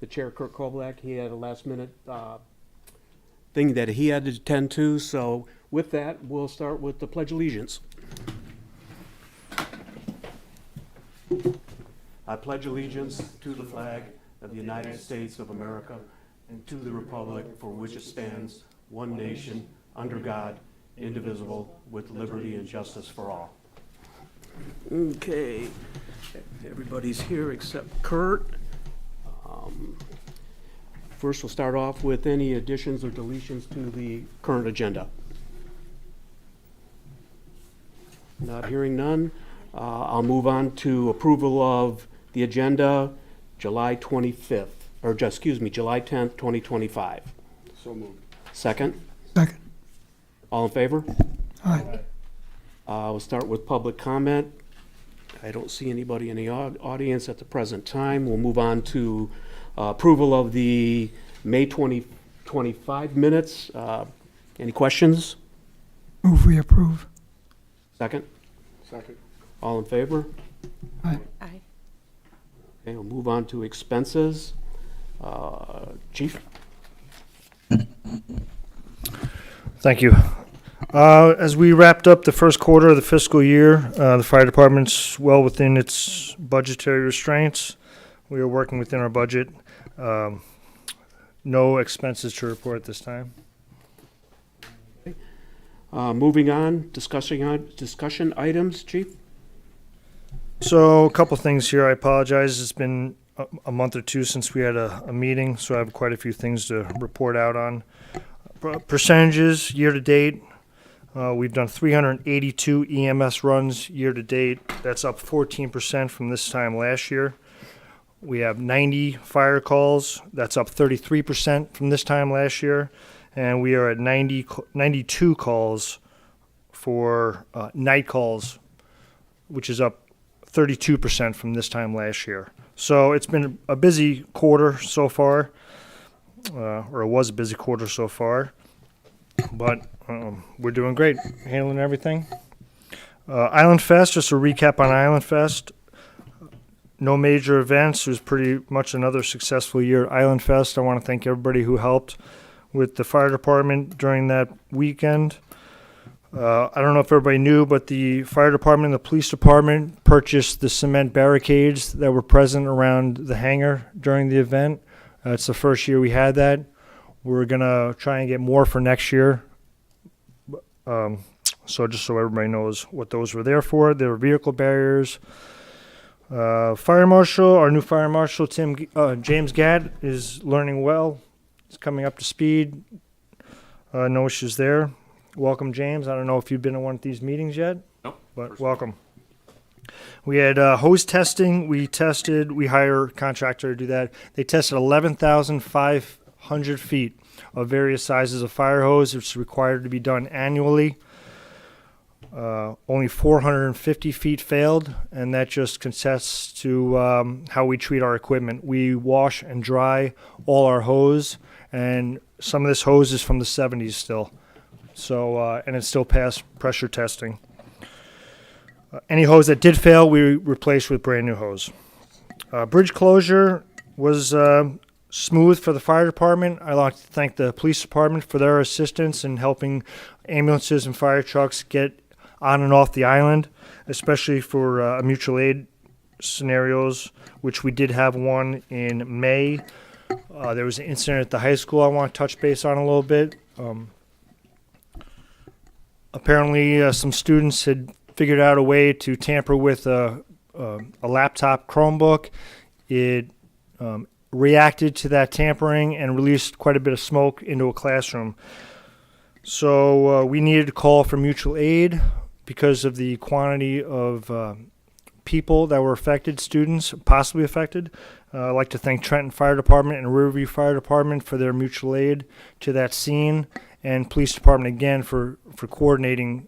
the chair, Kurt Koblak, he had a last-minute thing that he had to attend to. So with that, we'll start with the Pledge of Allegiance. I pledge allegiance to the flag of the United States of America and to the republic for which it stands, one nation, under God, indivisible, with liberty and justice for all. Okay, everybody's here except Kurt. First, we'll start off with any additions or deletions to the current agenda. Not hearing none. I'll move on to approval of the agenda July 25th, or just, excuse me, July 10th, 2025. So moved. Second? Second. All in favor? Aye. We'll start with public comment. I don't see anybody in the audience at the present time. We'll move on to approval of the May 2025 minutes. Any questions? Move we approve. Second? Second. All in favor? Aye. Aye. Okay, we'll move on to expenses. Chief? Thank you. As we wrapped up the first quarter of the fiscal year, the fire department's well within its budgetary restraints. We are working within our budget. No expenses to report at this time. Moving on, discussion items, Chief? So a couple things here. I apologize. It's been a month or two since we had a meeting, so I have quite a few things to report out on. Percentages year to date. We've done 382 EMS runs year to date. That's up 14% from this time last year. We have 90 fire calls. That's up 33% from this time last year. And we are at 92 calls for night calls, which is up 32% from this time last year. So it's been a busy quarter so far, or it was a busy quarter so far, but we're doing great, handling everything. Island Fest, just a recap on Island Fest. No major events. It was pretty much another successful year at Island Fest. I want to thank everybody who helped with the fire department during that weekend. I don't know if everybody knew, but the fire department and the police department purchased the cement barricades that were present around the hangar during the event. It's the first year we had that. We're going to try and get more for next year. So just so everybody knows what those were there for. They were vehicle barriers. Fire marshal, our new fire marshal, James Gadd, is learning well. He's coming up to speed. No issues there. Welcome, James. I don't know if you've been to one of these meetings yet. Nope. But welcome. We had hose testing. We hire a contractor to do that. They tested 11,500 feet of various sizes of fire hose. It's required to be done annually. Only 450 feet failed, and that just contests to how we treat our equipment. We wash and dry all our hose, and some of this hose is from the 70s still. So, and it's still past pressure testing. Any hose that did fail, we replaced with brand new hose. Bridge closure was smooth for the fire department. I'd like to thank the police department for their assistance in helping ambulances and fire trucks get on and off the island, especially for mutual aid scenarios, which we did have one in May. There was an incident at the high school I want to touch base on a little bit. Apparently, some students had figured out a way to tamper with a laptop Chromebook. It reacted to that tampering and released quite a bit of smoke into a classroom. So we needed a call for mutual aid because of the quantity of people that were affected, students possibly affected. I'd like to thank Trenton Fire Department and Riverview Fire Department for their mutual aid to that scene, and Police Department again for coordinating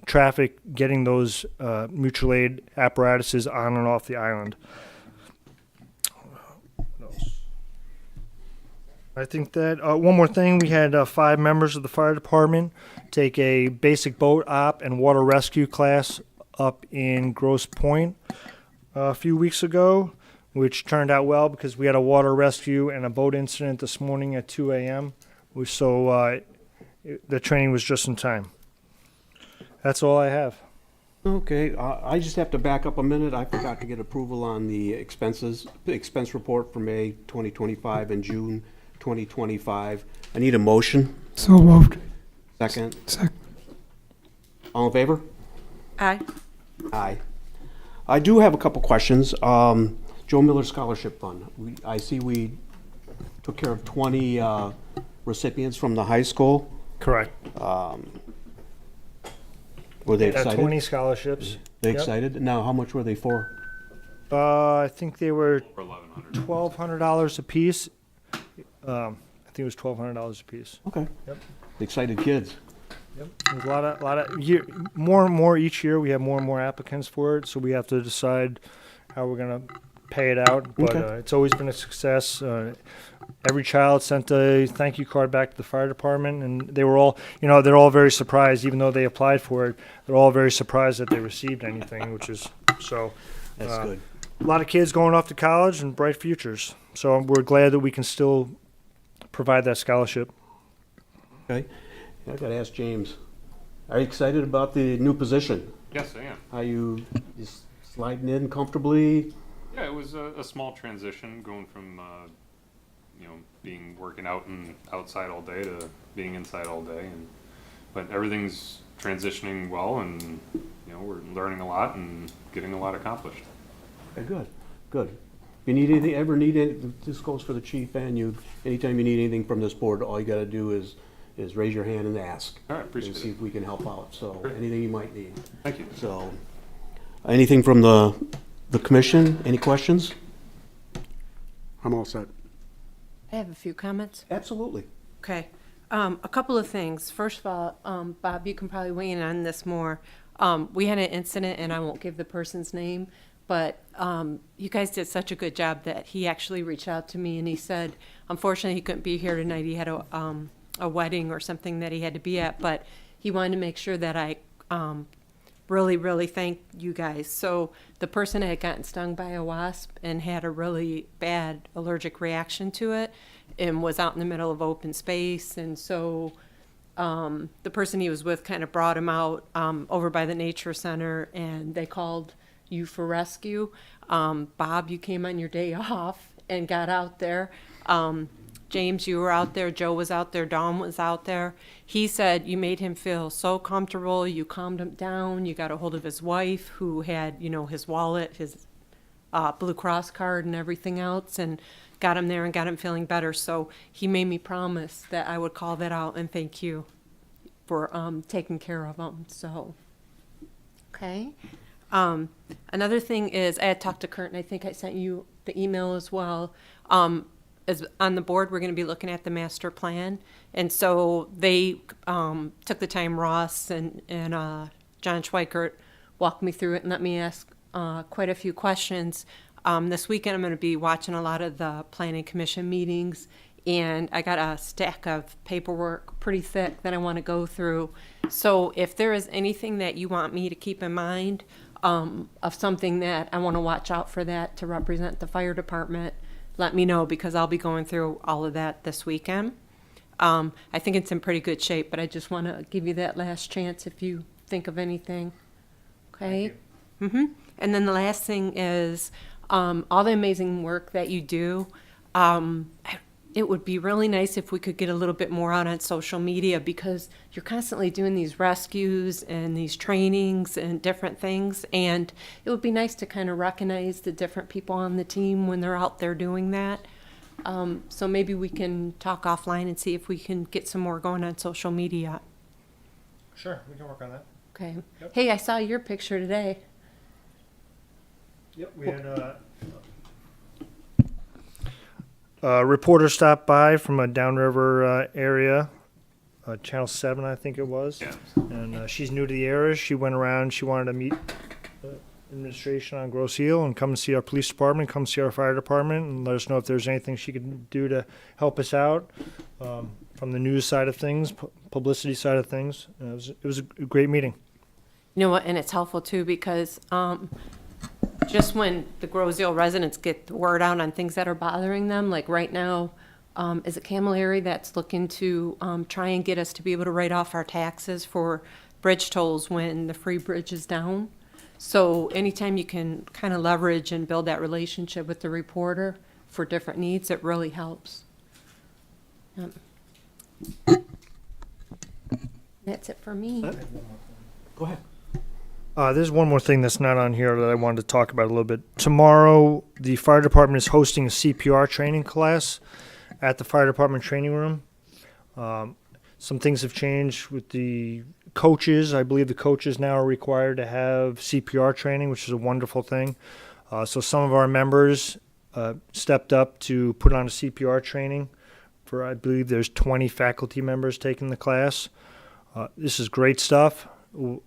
traffic, getting those mutual aid apparatuses on and off the island. I think that one more thing, we had 5 members of the fire department take a basic boat op and water rescue class up in Grosse Pointe a few weeks ago. which turned out well because we had a water rescue and a boat incident this morning at 2 a.m. So the training was just in time. That's all I have. Okay, I just have to back up a minute. I forgot to get approval on the expense report for May 2025 and June 2025. I need a motion. So moved. Second. Second. All in favor? Aye. Aye. I do have a couple questions. Joe Miller Scholarship Fund. I see we took care of 20 recipients from the high school. Correct. Were they Had excited? 20 scholarships. They Yep. excited? Now, how much were they for? I think they were For 1,100. $1,200 a piece. I think it was $1,200 a piece. Okay. Yep. Excited kids. There's a lot of more and more each year. We have more and more applicants for it, so we have to decide how we're gonna pay it out. But Okay. it's always been a success. Every child sent a thank you card back to the fire department, and they were all, they're all very surprised, even though they applied for it. They're all very surprised that they received anything, which is so. That's good. A lot of kids going off to college and bright futures. So we're glad that we can still provide that scholarship. Okay. I gotta ask James, are you excited about the new position? Yes, I am. Are you just sliding in comfortably? Yeah, it was a small transition going from, being working out and outside all day to being inside all day. But everything's transitioning well, and we're learning a lot and getting a lot accomplished. Okay, good, good. If you need anything, ever need any, this goes for the chief and you, anytime you need anything from this board, all you gotta do is raise your hand and ask. All right, And appreciate see it. if we can help out, so, Great. anything you might need. Thank you. So, anything from the commission, any questions? I'm all set. I have a few comments. Absolutely. Okay. A couple of things. First of all, Bob, you can probably weigh in on this more. We had an incident, and I won't give the person's name, but you guys did such a good job that he actually reached out to me and he said, unfortunately, he couldn't be here tonight. He had a wedding or something that he had to be at, but he wanted to make sure that I really, really thank you guys. So the person had gotten stung by a wasp and had a really bad allergic reaction to it and was out in the middle of open space. And so the person he was with kind of brought him out over by the nature center, and they called you for rescue. Bob, you came on your day off and got out there. James, you were out there. Joe was out there. Dawn was out there. He said you made him feel so comfortable. You calmed him down. You got a hold of his wife, who had, his wallet, his Blue Cross card, and everything else, and got him there and got him feeling better. So he made me promise that I would call that out and thank you for taking care of him. So, okay. Another thing is, I had talked to Kurt, and I think I sent you the email as well. As on the board, we're going to be looking at the master plan, and so they took the time. Ross and John Schweikert walked me through it and let me ask quite a few questions. This weekend, I'm going to be watching a lot of the planning commission meetings, and I got a stack of paperwork pretty thick that I want to go through. So if there is anything that you want me to keep in mind of something that I want to watch out for that to represent the fire department, let me know, because I'll be going through all of that this weekend. I think it's in pretty good shape, but I just want to give you that last chance if you think of anything. Okay? And then the last thing is all the amazing work that you do. It would be really nice if we could get a little bit more out on social media, because you're constantly doing these rescues and these trainings and different things. And it would be nice to kind of recognize the different people on the team when they're out there doing that. So maybe we can talk offline and see if we can get some more going on social media. Sure, we can work on that. Okay. Yep. Hey, I saw your picture today. Yep, we had a reporter stopped by from a downriver area, Channel 7, I think it was. Yeah. And she's new to the area. She went around. She wanted to meet administration on Grosse Ile and come and see our police department, come see our fire department, and let us know if there's anything she could do to help us out from the news side of things, publicity side of things. It was a great meeting. You know what, and it's helpful too, because just when the Grosdale residents get the word out on things that are bothering them, like right now, is it Camilleri that's looking to try and get us to be able to write off our taxes for bridge tolls when the free bridge is down? So anytime you can kind of leverage and build that relationship with the reporter for different needs, it really helps. Yep. That's it for me. Go ahead. There's one more thing that's not on here that I wanted to talk about a little bit. Tomorrow, the fire department is hosting a CPR training class at the fire department training room. Some things have changed with the coaches. I believe the coaches now are required to have CPR training, which is a wonderful thing. So some of our members stepped up to put on a CPR training for, I believe there's 20 faculty members taking the class. This is great stuff.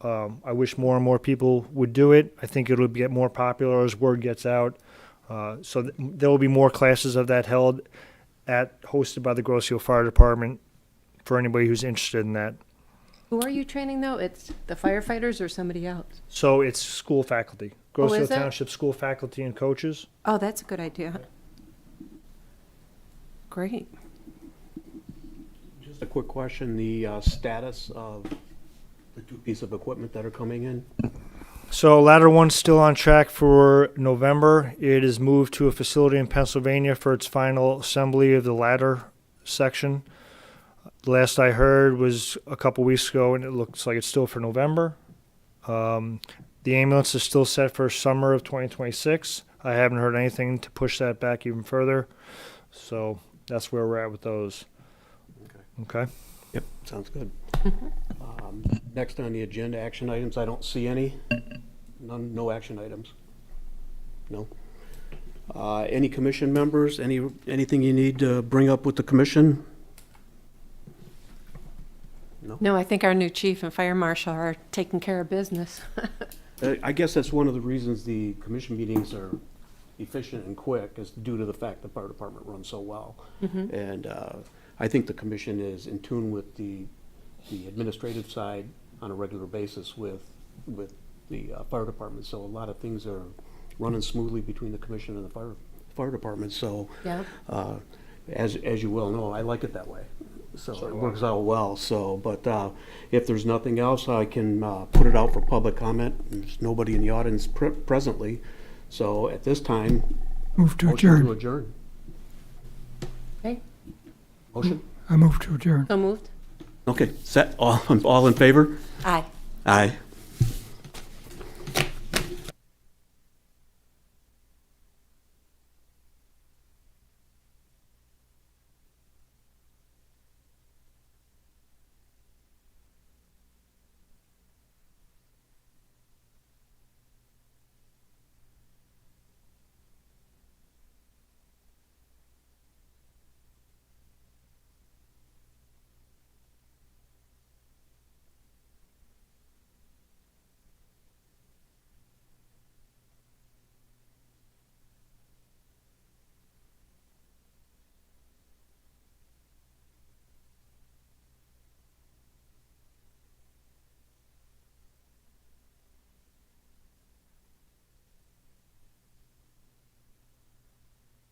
I wish more and more people would do it. I think it'll get more popular as word gets out. There will be more classes of that held hosted by the Grosse Ile Fire Department for anybody who's interested in that. Who are you training though? It's the firefighters or somebody else? So it's school faculty, Grosse Ile is it? Township school faculty and coaches. Oh, that's a good idea. Great. Just a quick question, the status of the two pieces of equipment that are coming in? So ladder one's still on track for November. It is moved to a facility in Pennsylvania for its final assembly of the ladder section. Last I heard was a couple weeks ago, and it looks like it's still for November. The ambulance is still set for summer of 2026. I haven't heard anything to push that back even further. So that's where we're at with those. Okay. Yep, sounds good. Next on the agenda, action items, I don't see any. None, no action items. No. Any commission members, anything you need to bring up with the commission? No, I think our new chief and fire marshal are taking care of business. I guess that's one of the reasons the commission meetings are efficient and quick, is due to the fact the fire department runs so well. And I think the commission is in tune with the administrative side on a regular basis with the fire department. So a lot of things are running smoothly between the commission and the fire department. So Yeah. as you well know, I like it that way. So it works out well. So, but if there's nothing else, I can put it out for public comment. There's nobody in the audience presently. So at this time, Move to motion to adjourn. adjourn. Okay, Motion? I move to adjourn. so moved? Okay, set, all in favor? Aye. Aye.